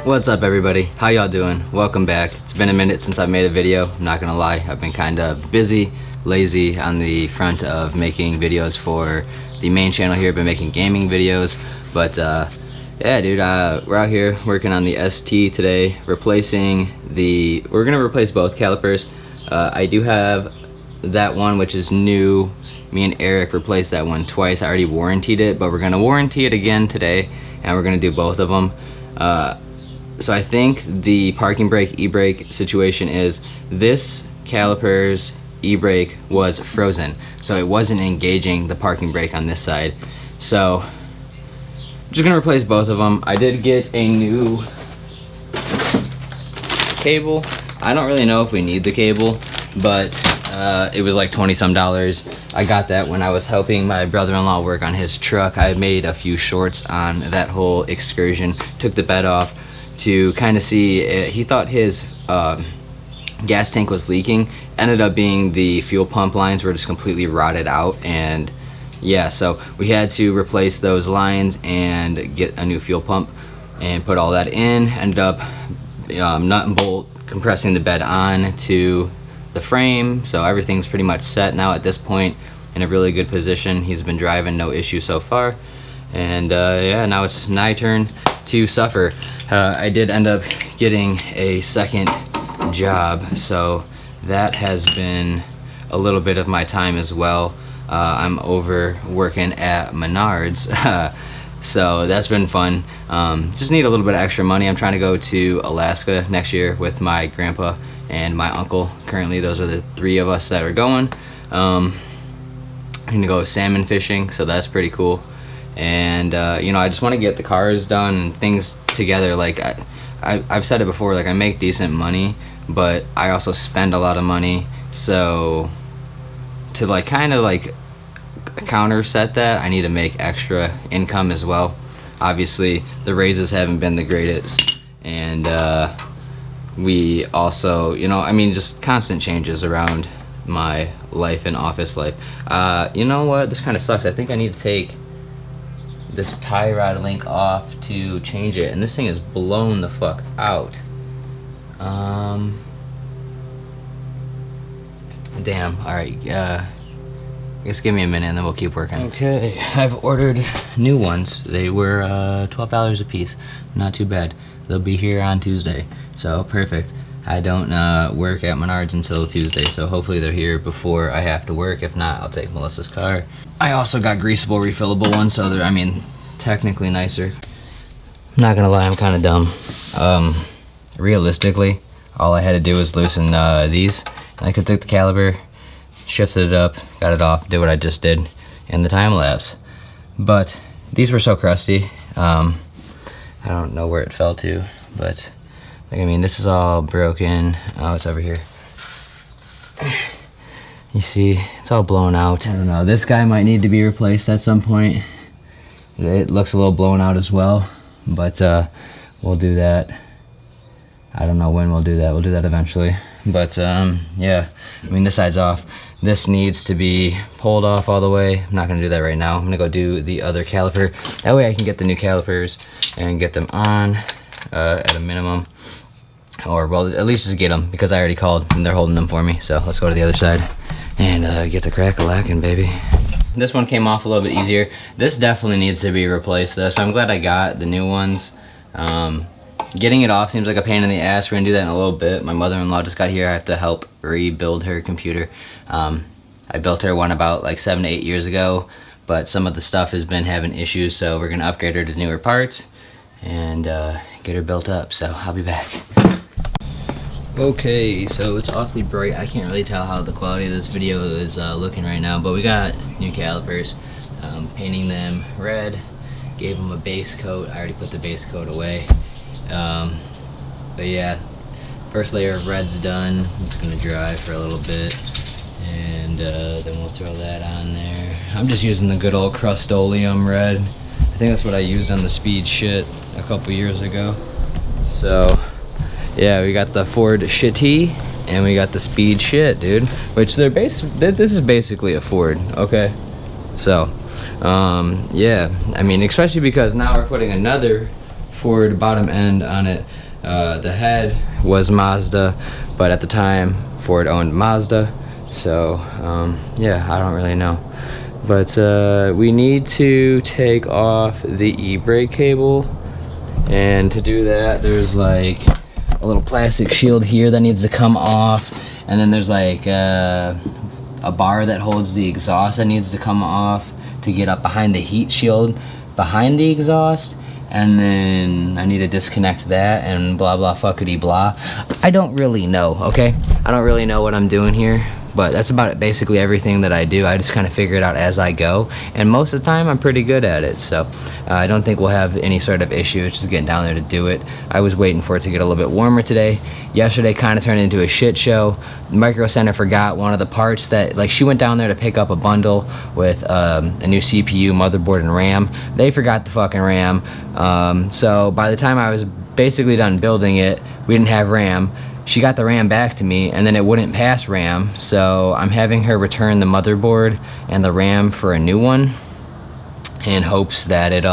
What's up everybody? How y'all doing? Welcome back. It's been a minute since I've made a video. I'm not gonna lie, I've been kind of busy, lazy on the front of making videos for the main channel here. I've been making gaming videos, but yeah dude, we're out here working on the ST today, we're gonna replace both calipers. I do have that one which is new. Me and Eric replaced that one twice. I already warrantied it, but we're gonna warranty it again today and we're gonna do both of them. So I think the parking brake e-brake situation is this caliper's e-brake was frozen, so it wasn't engaging the parking brake on this side. So I'm just gonna replace both of them. I did get a new cable. I don't really know if we need the cable, but it was like 20 some dollars. I got that when I was helping my brother-in-law work on his truck. I made a few shorts on that whole excursion, took the bed off to kind of see, he thought his gas tank was leaking. Ended up being the fuel pump lines were just completely rotted out, and yeah, so we had to replace those lines and get a new fuel pump and put all that in. Ended up nut and bolt compressing the bed on to the frame, so everything's pretty much set now at this point, in a really good position. He's been driving, no issue so far, and yeah, now it's my turn to suffer. I did end up getting a second job, so that has been a little bit of my time as well. I'm over working at Menards, so that's been fun. Just need a little bit of extra money. I'm trying to go to Alaska next year with my grandpa and my uncle. Currently those are the three of us that are going. I'm gonna go salmon fishing, so that's pretty cool. And you know, I just want to get the cars done and things together. Like I've said it before, like I make decent money, but I also spend a lot of money. So to like kind of like counter set that, I need to make extra income as well. Obviously the raises haven't been the greatest, and we also, you know, I mean, just constant changes around my life and office life. You know what, this kind of sucks. I think I need to take this tie rod link off to change it, and this thing is blown the fuck out. Damn. All right, I guess give me a minute and then we'll keep working. Okay, I've ordered new ones. They were $12 a piece, not too bad. They'll be here on Tuesday, so perfect. I don't work at Menards until Tuesday, so hopefully they're here before I have to work. If not, I'll take Melissa's car. I also got greasable, refillable ones, so they're, I mean, technically nicer. I'm not gonna lie, I'm kind of dumb. Realistically, all I had to do was loosen these. I could take the caliper, shifted it up, got it off, did what I just did in the time lapse. But these were so crusty. I don't know where it fell to, but like, I mean, this is all broken. Oh, it's over here. You see, it's all blown out. I don't know, this guy might need to be replaced at some point. It looks a little blown out as well, but we'll do that. I don't know when we'll do that. We'll do that eventually. But yeah, I mean, this side's off. This needs to be pulled off all the way. I'm not gonna do that right now. I'm gonna go do the other caliper. That way I can get the new calipers and get them on at a minimum. Or, well, at least just get them, because I already called and they're holding them for me. So let's go to the other side and get the crack-a-lackin', baby. This one came off a little bit easier. This definitely needs to be replaced though, so I'm glad I got the new ones. Getting it off seems like a pain in the ass. We're gonna do that in a little bit. My mother-in-law just got here. I have to help rebuild her computer. I built her one about like 7 to 8 years ago, but some of the stuff has been having issues, so we're gonna upgrade her to newer parts and get her built up. So I'll be back. Okay, so it's awfully bright. I can't really tell how the quality of this video is looking right now, but we got new calipers. Painting them red, gave them a base coat. I already put the base coat away. But yeah, first layer of red's done. It's gonna dry for a little bit, and then we'll throw that on there. I'm just using the good old Crust-Oleum red. I think that's what I used on the Speed shit a couple years ago. So yeah, we got the Ford Shitty and we got the Speed shit, dude. Which this is basically a Ford, okay? So yeah, I mean, especially because now we're putting another Ford bottom end on it. The head was Mazda, but at the time Ford owned Mazda, so yeah, I don't really know. But we need to take off the e-brake cable, and to do that there's like a little plastic shield here that needs to come off, and then there's like a bar that holds the exhaust that needs to come off to get up behind the heat shield behind the exhaust, and then I need to disconnect that and blah blah fuckity blah. I don't really know, okay? I don't really know what I'm doing here, but that's about it. Basically everything that I do, I just kind of figure it out as I go, and most of the time I'm pretty good at it, so I don't think we'll have any sort of issue. It's just getting down there to do it. I was waiting for it to get a little bit warmer today. Yesterday kind of turned into a shit show. The Micro Center forgot one of the parts that, like, she went down there to pick up a bundle with a new CPU, motherboard, and RAM. They forgot the fucking RAM, so by the time I was basically done building it, we didn't have RAM. She got the RAM back to me, and then it wouldn't pass RAM, so I'm having her return the motherboard and the RAM for a new one in hopes that it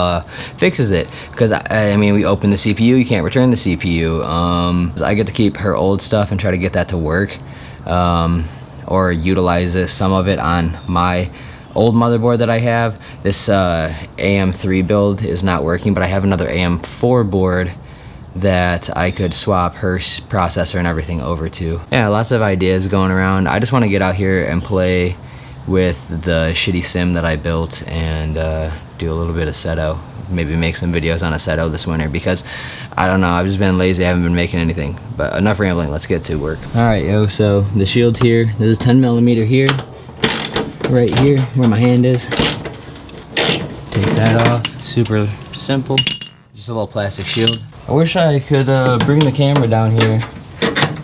fixes it, because I mean, we open the CPU, you can't return the CPU. I get to keep her old stuff and try to get that to work, or utilize some of it on my old motherboard that I have. This AM3 build is not working, but I have another AM4 board that I could swap her processor and everything over to. Yeah, lots of ideas going around. I just want to get out here and play with the shitty sim that I built and do a little bit of Seto. Maybe make some videos on a Seto this winter, because I don't know, I've just been lazy, I haven't been making anything. But enough rambling, let's get to work. Alright, yo, so the shield's here. This is 10mm here, right here where my hand is. Take that off, super simple. Just a little plastic shield. I wish I could bring the camera down here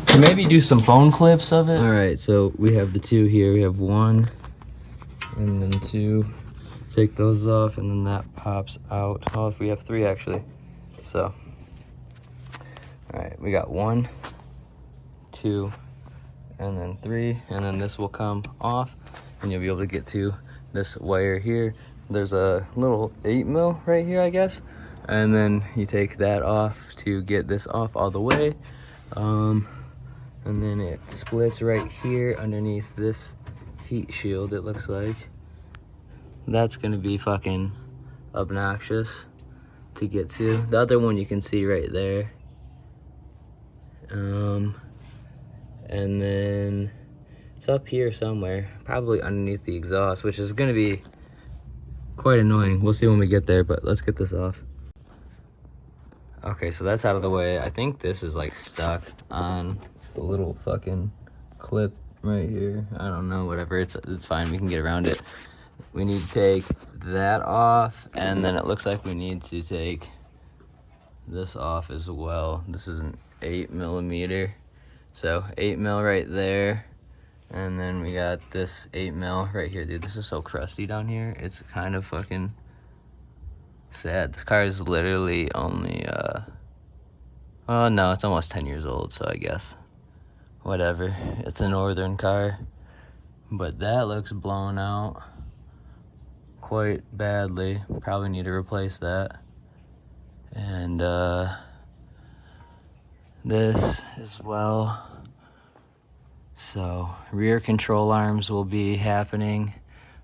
to maybe do some phone clips of it. Alright, so we have the two here. We have one and then two. Take those off and then that pops out. Oh, if we have three actually. So, alright, we got 1, 2, and then 3. And then this will come off and you'll be able to get to this wire here. There's a little 8mm right here, I guess. And then you take that off to get this off all the way, and then it splits right here underneath this heat shield, it looks like. That's gonna be fucking obnoxious to get to. The other one you can see right there, and then it's up here somewhere, probably underneath the exhaust, which is gonna be quite annoying. We'll see when we get there, but let's get this off. Okay, so that's out of the way. I think this is like stuck on the little fucking clip right here. I don't know, whatever, it's fine, we can get around it. We need to take that off, and then it looks like we need to take this off as well. This is an 8mm, so 8mm right there, and then we got this 8mm right here. Dude, this is so crusty down here, it's kind of fucking sad. This car is literally only oh no, it's almost 10 years old, so I guess whatever. It's a northern car, but that looks blown out quite badly. Probably need to replace that. And this as well. So rear control arms will be happening.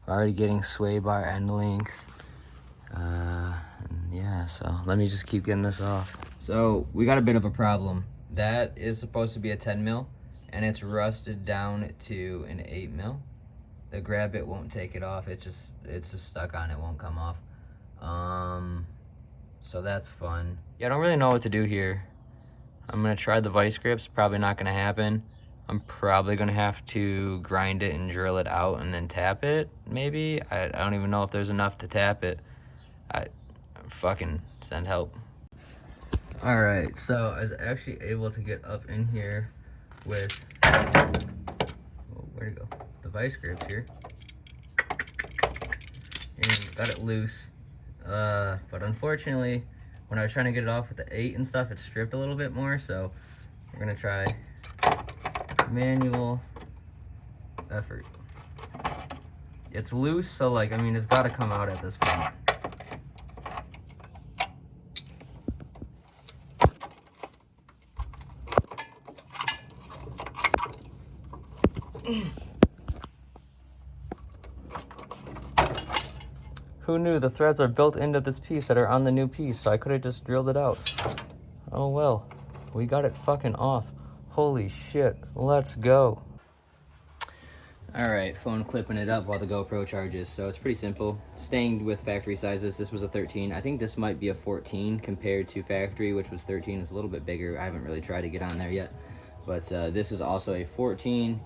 We're already getting sway bar end links. Yeah, so let me just keep getting this off. So we got a bit of a problem. That is supposed to be a 10mm, and it's rusted down to an 8mm. The grab bit won't take it off. It's just stuck on. It won't come off. So that's fun. Yeah, I don't really know what to do here. I'm gonna try the vice grips. Probably not gonna happen. I'm probably gonna have to grind it and drill it out and then tap it, maybe. I don't even know if there's enough to tap it. I fucking send help. All right, so I was actually able to get up in here with, where'd it go? The vice grips here. And got it loose. But unfortunately, when I was trying to get it off with the 8 and stuff, it stripped a little bit more, so we're gonna try manual effort. It's loose, so like, I mean, it's gotta come out at this point. Who knew the threads are built into this piece that are on the new piece, so I could have just drilled it out. Oh well, we got it fucking off. Holy shit, let's go. All right, phone clipping it up while the GoPro charges. So it's pretty simple. Staying with factory sizes, this was a 13. I think this might be a 14 compared to factory, which was 13. It's a little bit bigger. I haven't really tried to get on there yet. But this is also a 14.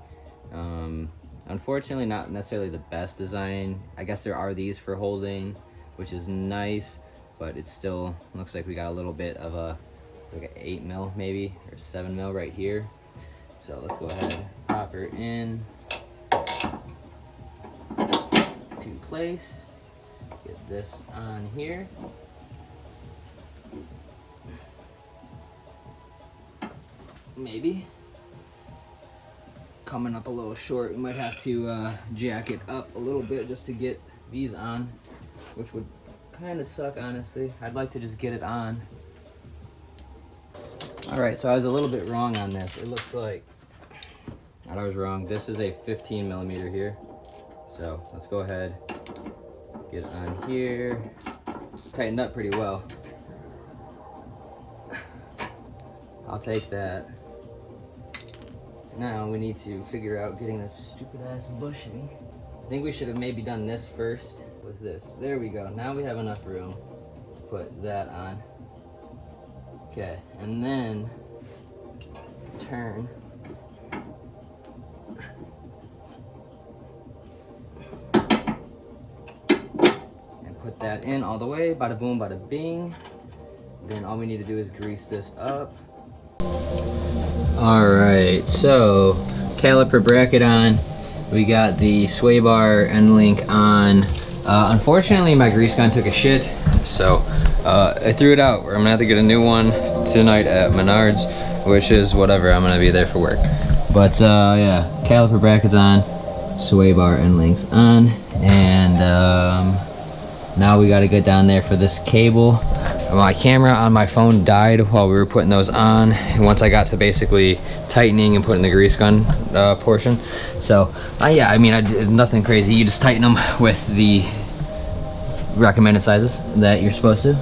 Unfortunately, not necessarily the best design. I guess there are these for holding, which is nice, but it still looks like we got a little bit of a, like an 8 mil maybe, or 7 mil right here. So let's go ahead, pop her in to place. Get this on here. Maybe. Coming up a little short. We might have to jack it up a little bit just to get these on, which would kind of suck, honestly. I'd like to just get it on. Alright, so I was a little bit wrong on this. It looks like I was wrong. This is a 15 millimeter here. So let's go ahead, get it on here. Tightened up pretty well. I'll take that. Now we need to figure out getting this stupid ass bushing. I think we should have maybe done this first with this. There we go. Now we have enough room to put that on. Okay, and then turn. And put that in all the way. Bada boom, bada bing. Then all we need to do is grease this up. Alright, so caliper bracket on. We got the sway bar end link on. Unfortunately, my grease gun took a shit, so I threw it out. I'm gonna have to get a new one tonight at Menards, which is whatever, I'm gonna be there for work. But yeah, caliper brackets on, sway bar end links on, and now we gotta get down there for this cable. My camera on my phone died while we were putting those on, and once I got to basically tightening and putting the grease gun portion. So yeah, I mean, it's nothing crazy. You just tighten them with the recommended sizes that you're supposed to.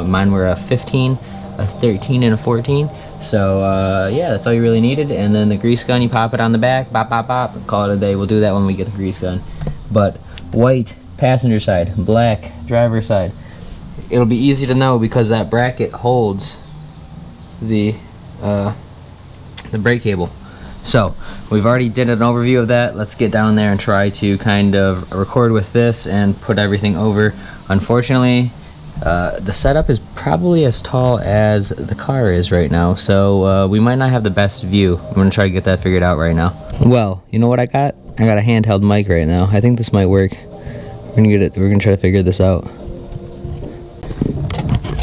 Mine were a 15, a 13, and a 14. So yeah, that's all you really needed. And then the grease gun, you pop it on the back, bop, bop, bop, call it a day. We'll do that when we get the grease gun. But white passenger side, black driver side. It'll be easy to know because that bracket holds the brake cable. So we've already did an overview of that. Let's get down there and try to kind of record with this and put everything over. Unfortunately, the setup is probably as tall as the car is right now, so we might not have the best view. I'm gonna try to get that figured out right now. Well, you know what I got? I got a handheld mic right now. I think this might work. We're gonna try to figure this out.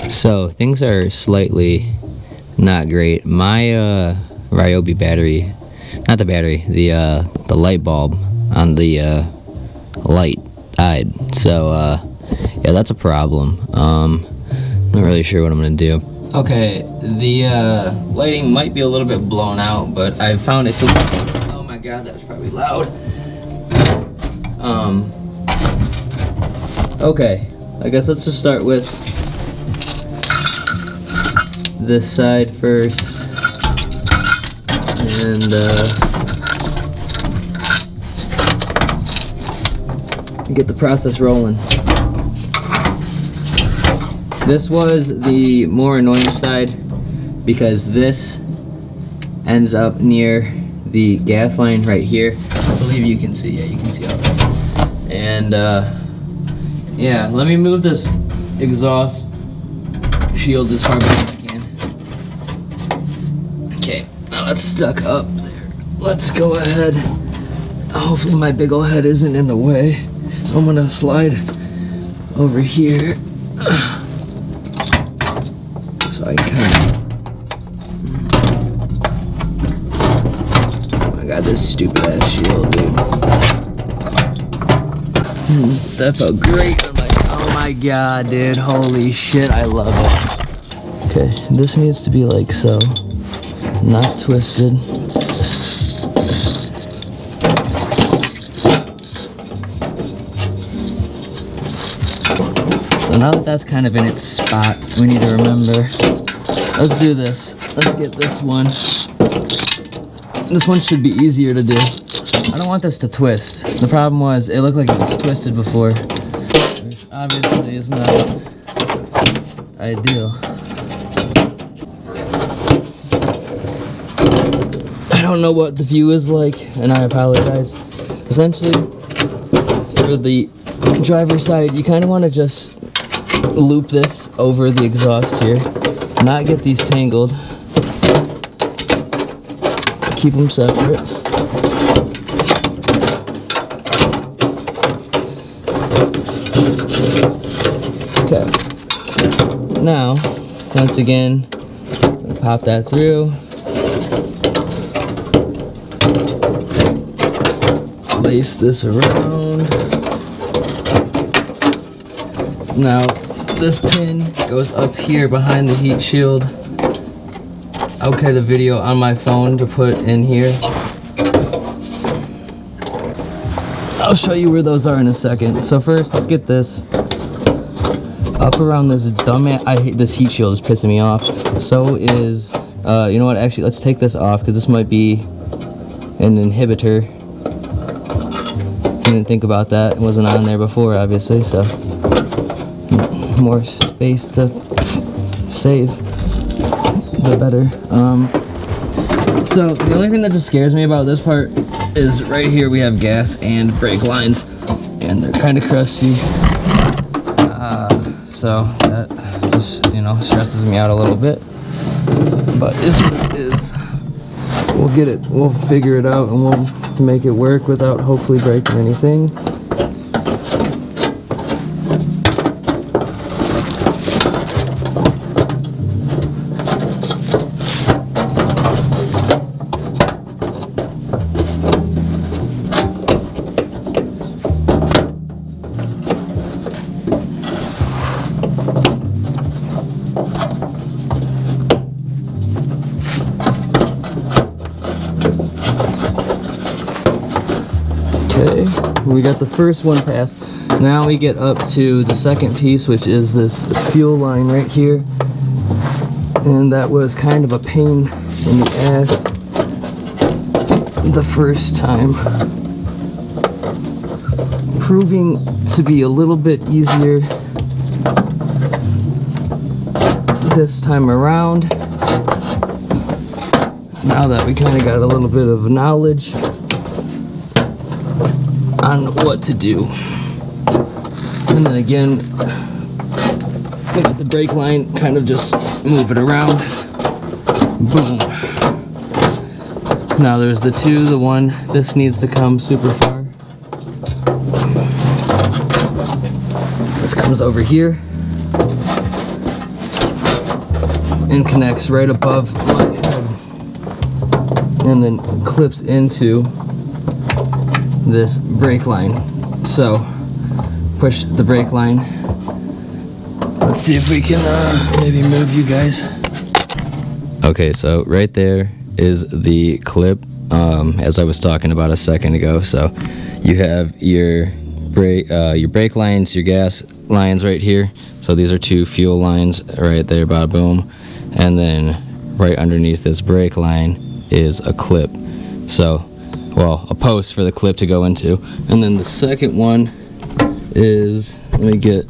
So things are slightly not great. My Ryobi battery, not the battery, the light bulb on the light died. So yeah, that's a problem. Not really sure what I'm gonna do. Okay, the lighting might be a little bit blown out, but I found a solution. Oh my god, that was probably loud. Okay, I guess let's just start with this side first, and get the process rolling. This was the more annoying side because this ends up near the gas line right here. I believe you can see, yeah, you can see all this. And yeah, let me move this exhaust shield as far back as I can. Okay, now that's stuck up there. Let's go ahead. Hopefully my big ol' head isn't in the way. I'm gonna slide over here. So I kind of... Oh my god, this stupid ass shield, dude. That felt great. I'm like, oh my god, dude, holy shit, I love it. Okay, this needs to be like so, not twisted. So now that that's kind of in its spot, we need to remember, let's do this. Let's get this one. This one should be easier to do. I don't want this to twist. The problem was it looked like it was twisted before, which obviously is not ideal. I don't know what the view is like, and I apologize. Essentially, for the driver's side, you kind of want to just loop this over the exhaust here, not get these tangled, keep them separate. Okay, now once again, pop that through, lace this around. Now this pin goes up here behind the heat shield. I'll cut a video on my phone to put in here. I'll show you where those are in a second. So first, let's get this up around this dumbass. I hate this heat shield, is pissing me off. So is, you know what, actually let's take this off because this might be an inhibitor. Didn't think about that. It wasn't on there before, obviously, so more space to save, the better. So the only thing that just scares me about this part is right here we have gas and brake lines, and they're kind of crusty. So that just, you know, stresses me out a little bit. But is what it is. We'll get it. We'll figure it out, and we'll make it work without hopefully breaking anything. Okay, we got the first one passed. Now we get up to the second piece, which is this fuel line right here. And that was kind of a pain in the ass the first time. Proving to be a little bit easier this time around. Now that we kind of got a little bit of knowledge on what to do. And then again, we got the brake line, kind of just move it around. Boom. Now there's the two, the one, this needs to come super far. This comes over here and connects right above my head and then clips into this brake line. So push the brake line. Let's see if we can maybe move you guys. Okay, so right there is the clip, as I was talking about a second ago. So you have your brake lines, your gas lines right here. So these are two fuel lines right there, bada boom. And then right underneath this brake line is a clip. So, well, a post for the clip to go into. And then the second one is, let me get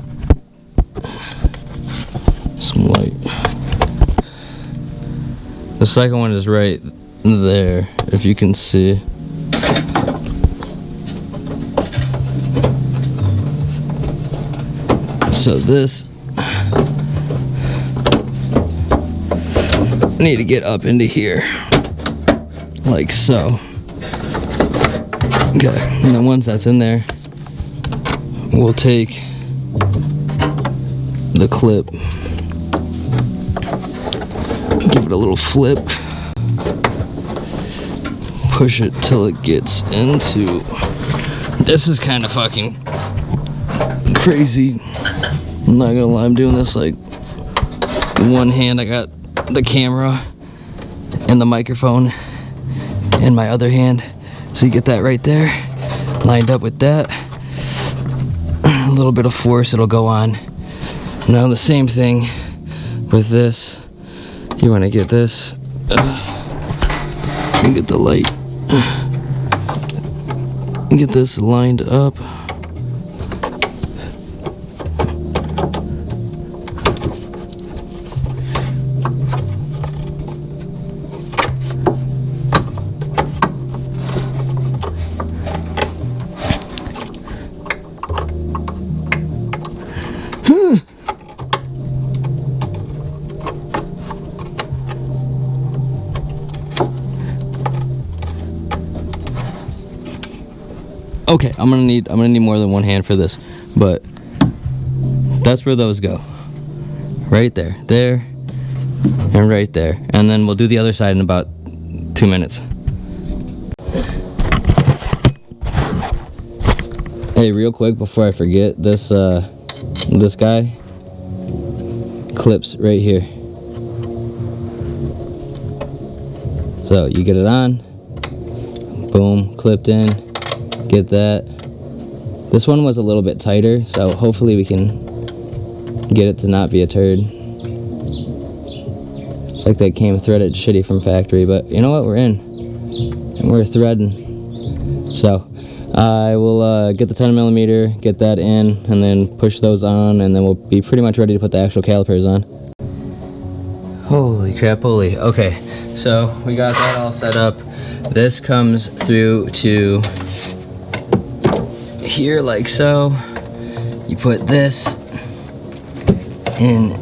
some light. The second one is right there, if you can see. So this, I need to get up into here, like so. Okay, and then once that's in there, we'll take the clip, give it a little flip, push it till it gets into, this is kind of fucking crazy. I'm not gonna lie, I'm doing this like in one hand. I got the camera and the microphone in my other hand. So you get that right there, lined up with that. A little bit of force, it'll go on. Now the same thing with this. You want to get this. And get the light. Get this lined up. Okay, I'm gonna need more than one hand for this, but that's where those go. Right there, there, and right there. And then we'll do the other side in about 2 minutes. Hey, real quick before I forget, this guy clips right here. So you get it on, boom, clipped in. Get that. This one was a little bit tighter, so hopefully we can get it to not be a turd. It's like they came threaded shitty from factory, but you know what? We're in. And we're threading. So I will get the 10mm, get that in, and then push those on, and then we'll be pretty much ready to put the actual calipers on. Holy crap, holy. Okay, so we got that all set up. This comes through to here like so. You put this in.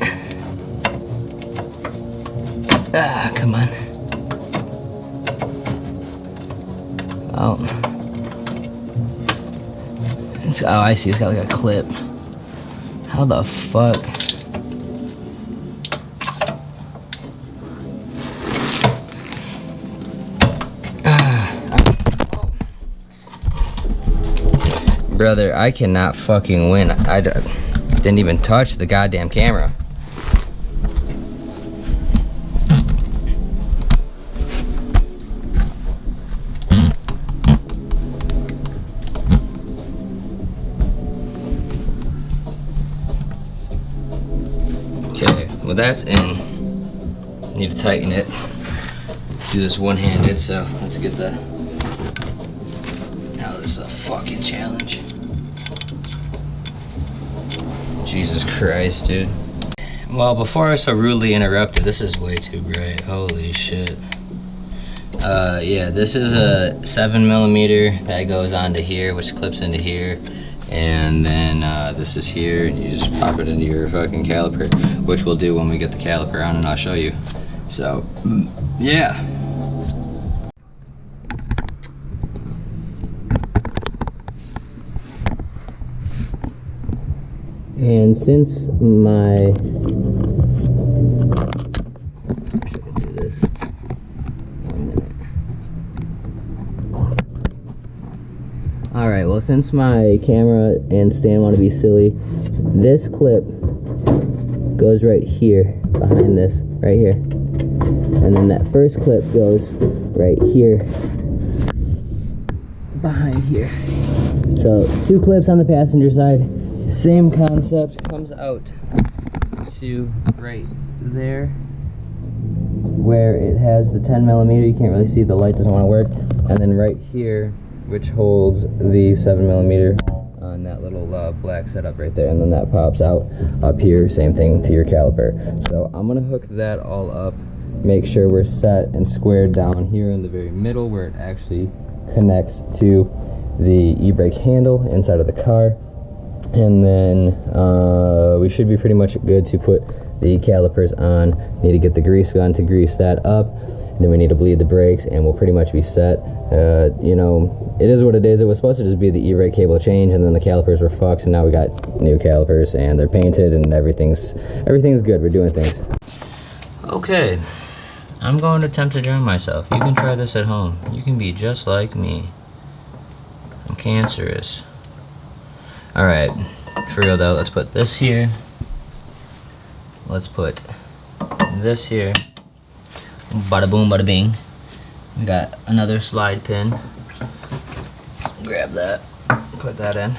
Ah, come on. Oh. Oh, I see, it's got like a clip. How the fuck? Brother, I cannot fucking win. I didn't even touch the goddamn camera. Okay, well that's in. Need to tighten it. Do this one-handed, so let's get the. Now this is a fucking challenge. Jesus Christ, dude. Well, before I so rudely interrupted, this is way too bright. Holy shit. Yeah, this is a 7mm that goes onto here, which clips into here. And then this is here, and you just pop it into your fucking caliper, which we'll do when we get the caliper on, and I'll show you. So, yeah. And since my, I wish I could do this. 1 minute. All right, well, since my camera and stand want to be silly, this clip goes right here, behind this, right here. And then that first clip goes right here, behind here. So 2 clips on the passenger side. Same concept, comes out to right there where it has the 10mm. You can't really see, the light doesn't want to work. And then right here, which holds the 7mm on that little black setup right there. And then that pops out up here, same thing to your caliper. So I'm gonna hook that all up, make sure we're set and squared down here in the very middle where it actually connects to the e-brake handle inside of the car. And then we should be pretty much good to put the calipers on. Need to get the grease gun to grease that up. And then we need to bleed the brakes, and we'll pretty much be set. You know, it is what it is. It was supposed to just be the e-brake cable change, and then the calipers were fucked, and now we got new calipers, and they're painted, and everything's good. We're doing things. Okay, I'm going to attempt to drown myself. You can try this at home. You can be just like me. I'm cancerous. Alright, for real though, let's put this here. Let's put this here. Bada boom, bada bing. We got another slide pin. Grab that, put that in.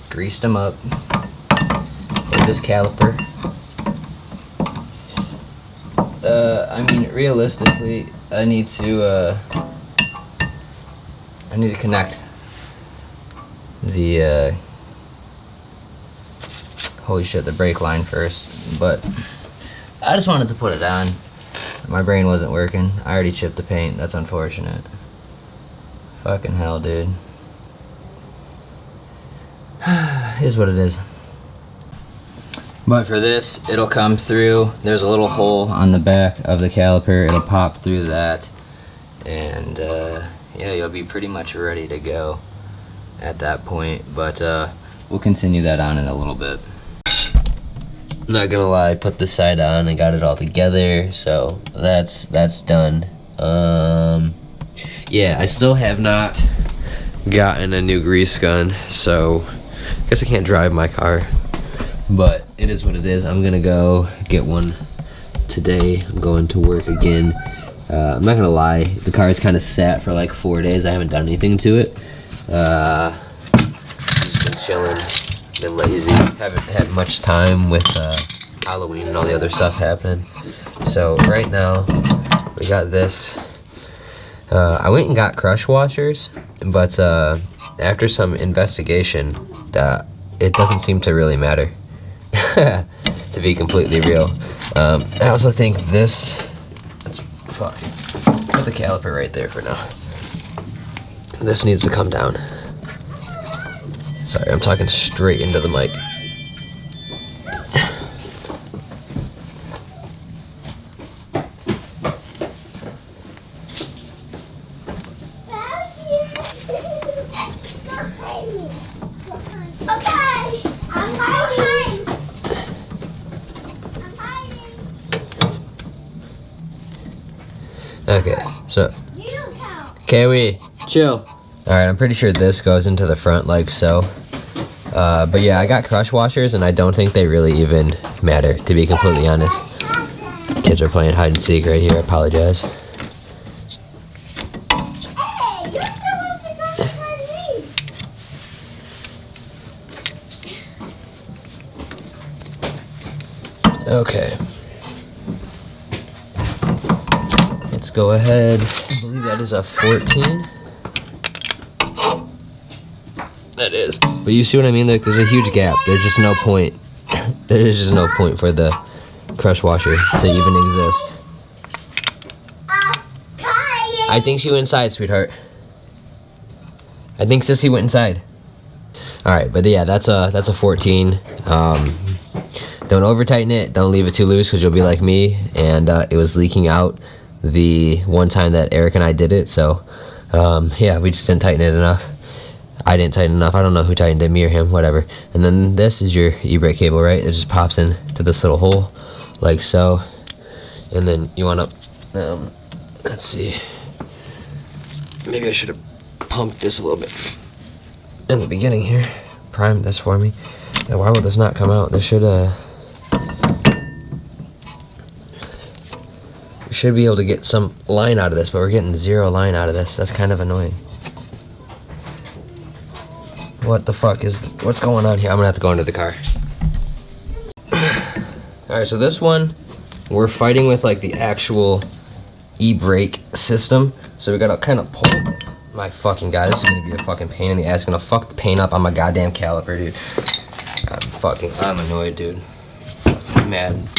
greased them up with this caliper. I mean, realistically, I need to connect the holy shit, the brake line first, but I just wanted to put it on. My brain wasn't working. I already chipped the paint. That's unfortunate. Fucking hell, dude. Is what it is. But for this, it'll come through. There's a little hole on the back of the caliper. It'll pop through that, and yeah, you'll be pretty much ready to go at that point. But we'll continue that on in a little bit. I'm not gonna lie, I put the side on and got it all together, so that's done. Yeah, I still have not gotten a new grease gun, so I guess I can't drive my car, but it is what it is. I'm gonna go get one today. I'm going to work again. I'm not gonna lie, the car's kind of sat for like 4 days. I haven't done anything to it. Just been chilling, been lazy, haven't had much time with Halloween and all the other stuff happening. So right now we got this. I went and got crush washers, but after some investigation, it doesn't seem to really matter. To be completely real. I also think this, let's fucking put the caliper right there for now. This needs to come down. Sorry, I'm talking straight into the mic. Okay, so Kiwi, chill. Alright, I'm pretty sure this goes into the front like so. But yeah, I got crush washers and I don't think they really even matter, to be completely honest. Kids are playing hide and seek right here, I apologize. Okay. Let's go ahead. I believe that is a 14. That is. But you see what I mean? Like, there's a huge gap. There's just no point. There's just no point for the crush washer to even exist. I think she went inside, sweetheart. I think Sissy went inside. Alright, but yeah, that's a 14. Don't over tighten it. Don't leave it too loose because you'll be like me. And it was leaking out the one time that Eric and I did it. So yeah, we just didn't tighten it enough. I didn't tighten enough. I don't know who tightened it, me or him, whatever. And then this is your e-brake cable, right? It just pops into this little hole like so. And then you want to, let's see. Maybe I should have pumped this a little bit in the beginning here. Primed this for me. Now, why will this not come out? This should, we should be able to get some line out of this, but we're getting zero line out of this. That's kind of annoying. What the fuck is, what's going on here? I'm gonna have to go into the car. Alright, so this one, we're fighting with like the actual e-brake system. So we gotta kind of pull, my fucking god, this is gonna be a fucking pain in the ass. Gonna fuck the paint up on my goddamn caliper, dude. I'm annoyed, dude. I'm mad.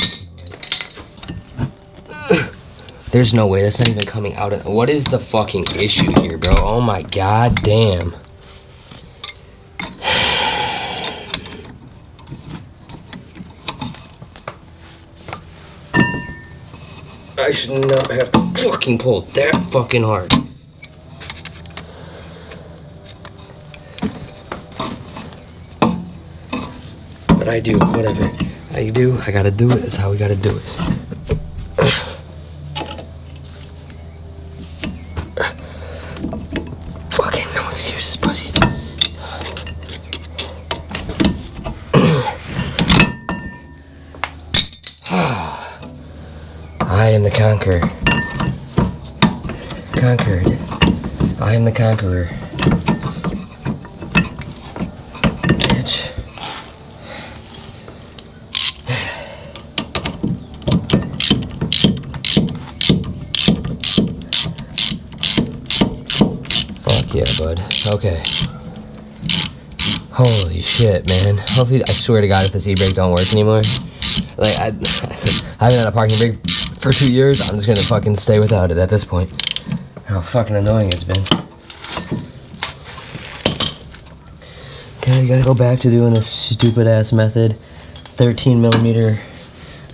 There's no way, that's not even coming out. What is the fucking issue here, bro? Oh my god damn. I should not have to fucking pull that fucking hard. But I do, whatever. I gotta do it. That's how we gotta do it. Fucking no excuses, pussy. I am the conqueror. Conquered. I am the conqueror. Bitch. bud. Okay. Holy shit, man. Hopefully, I swear to God, if this e-brake don't work anymore, like, I haven't had a parking brake for 2 years. I'm just gonna fucking stay without it at this point. How fucking annoying it's been. Okay, you gotta go back to doing this stupid ass method. 13 millimeter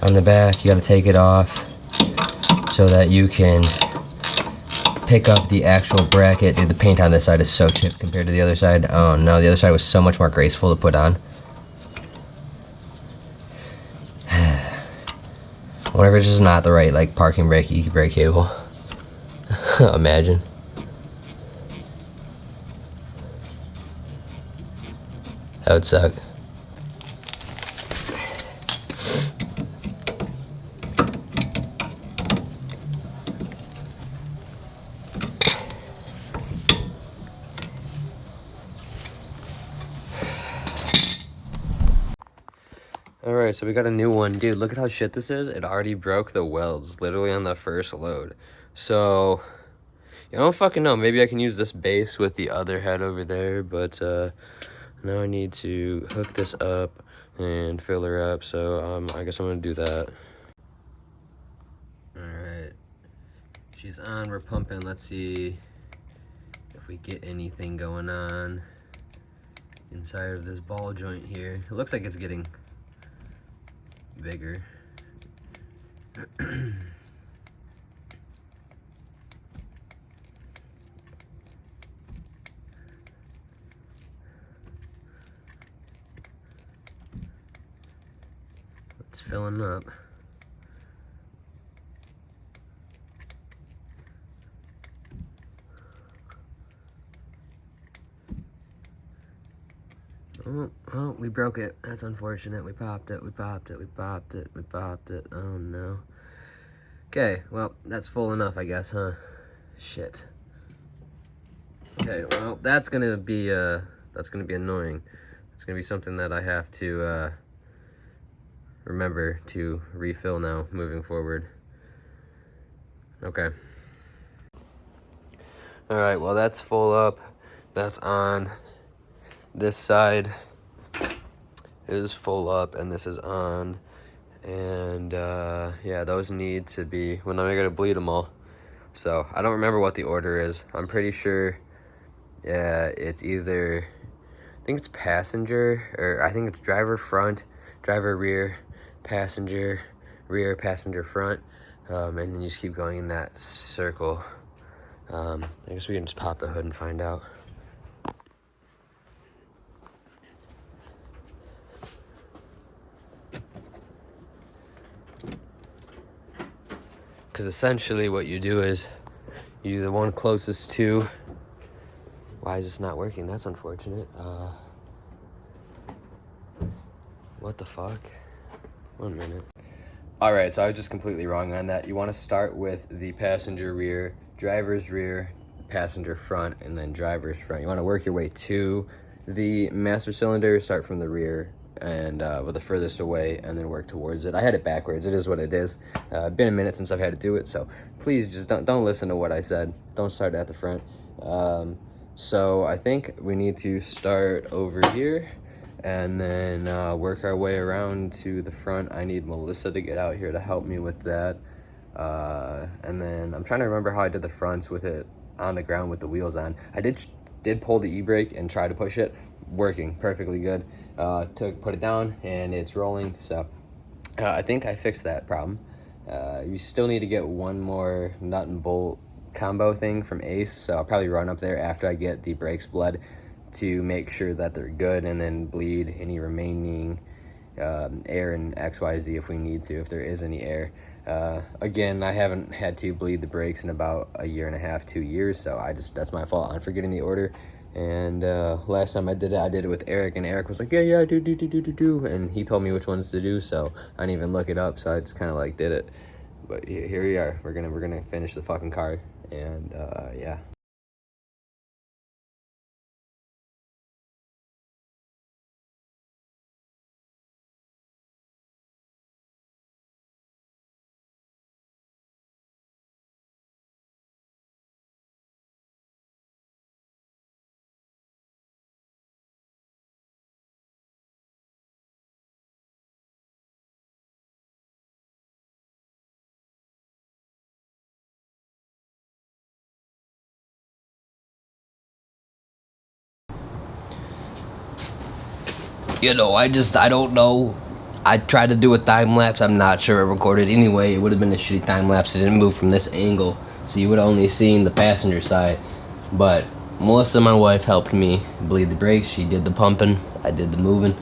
on the back. You gotta take it off so that you can pick up the actual bracket. Dude, the paint on this side is so chipped compared to the other side. Oh no, the other side was so much more graceful to put on. Whatever, it's just not the right like parking brake e-brake cable. Imagine. That would suck. Alright, so we got a new one. Dude, look at how shit this is. It already broke the welds, literally on the first load. So, I don't fucking know. Maybe I can use this base with the other head over there, but now I need to hook this up and fill her up. So, I guess I'm gonna do that. Alright. She's on, we're pumping. Let's see if we get anything going on inside of this ball joint here. It looks like it's getting bigger. It's filling up. Oh, we broke it. That's unfortunate. We popped it, we popped it, we popped it, we popped it. Oh no. Okay, well, that's full enough, I guess, huh? Shit. Okay, well, that's gonna be annoying. It's gonna be something that I have to remember to refill now, moving forward. Okay. Alright, well, that's full up. That's on. This side is full up, and this is on. And, yeah, those need to be... Well, now I gotta bleed them all. So, I don't remember what the order is. I'm pretty sure, yeah, it's either... I think it's passenger, or I think it's driver front, driver rear, passenger front. And then you just keep going in that circle. I guess we can just pop the hood and find out. Because essentially what you do is you do the one closest to... Why is this not working? That's unfortunate. What the fuck? 1 minute. Alright, so I was just completely wrong on that. You want to start with the passenger rear, driver's rear, passenger front, and then driver's front. You want to work your way to the master cylinder, start from the rear, and with the furthest away, and then work towards it. I had it backwards. It is what it is. Been a minute since I've had to do it, so please just don't listen to what I said. Don't start at the front. So I think we need to start over here and then work our way around to the front. I need Melissa to get out here to help me with that. And then I'm trying to remember how I did the fronts with it on the ground with the wheels on. I did pull the e-brake and try to push it. Working perfectly good. Put it down and it's rolling. So I think I fixed that problem. You still need to get one more nut and bolt combo thing from Ace, so I'll probably run up there after I get the brakes bled to make sure that they're good, and then bleed any remaining air in XYZ if we need to, if there is any air. Again, I haven't had to bleed the brakes in about 1.5 2 years, so that's my fault on forgetting the order. And last time I did it with Eric, and Eric was like, yeah, do, and he told me which ones to do, so I didn't even look it up, so I just kind of like did it. But here we are. We're gonna finish the fucking car, and yeah. You know, I don't know. I tried to do a time lapse. I'm not sure it recorded. Anyway, it would have been a shitty time lapse. It didn't move from this angle, so you would have only seen the passenger side. But Melissa, my wife, helped me bleed the brakes. She did the pumping. I did the moving.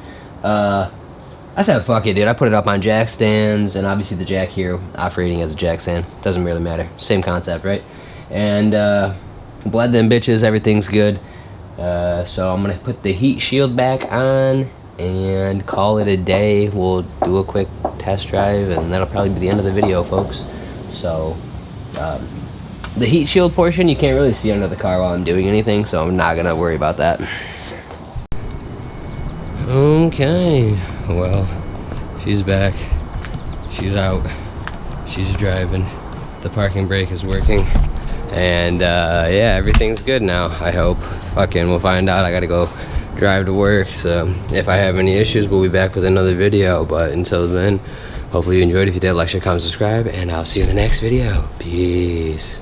I said, fuck it, dude. I put it up on jack stands, and obviously the jack here operating as a jack stand. Doesn't really matter. Same concept, right? And bled them bitches. Everything's good. So I'm gonna put the heat shield back on and call it a day. We'll do a quick test drive, and that'll probably be the end of the video, folks. So the heat shield portion you can't really see under the car while I'm doing anything, so I'm not gonna worry about that. Okay, well, she's back, she's out, she's driving, the parking brake is working, and yeah, everything's good now, I hope. Fucking, we'll find out. I gotta go drive to work, so if I have any issues, we'll be back with another video, but until then, hopefully you enjoyed. If you did, like, share, comment, subscribe, and I'll see you in the next video. Peace.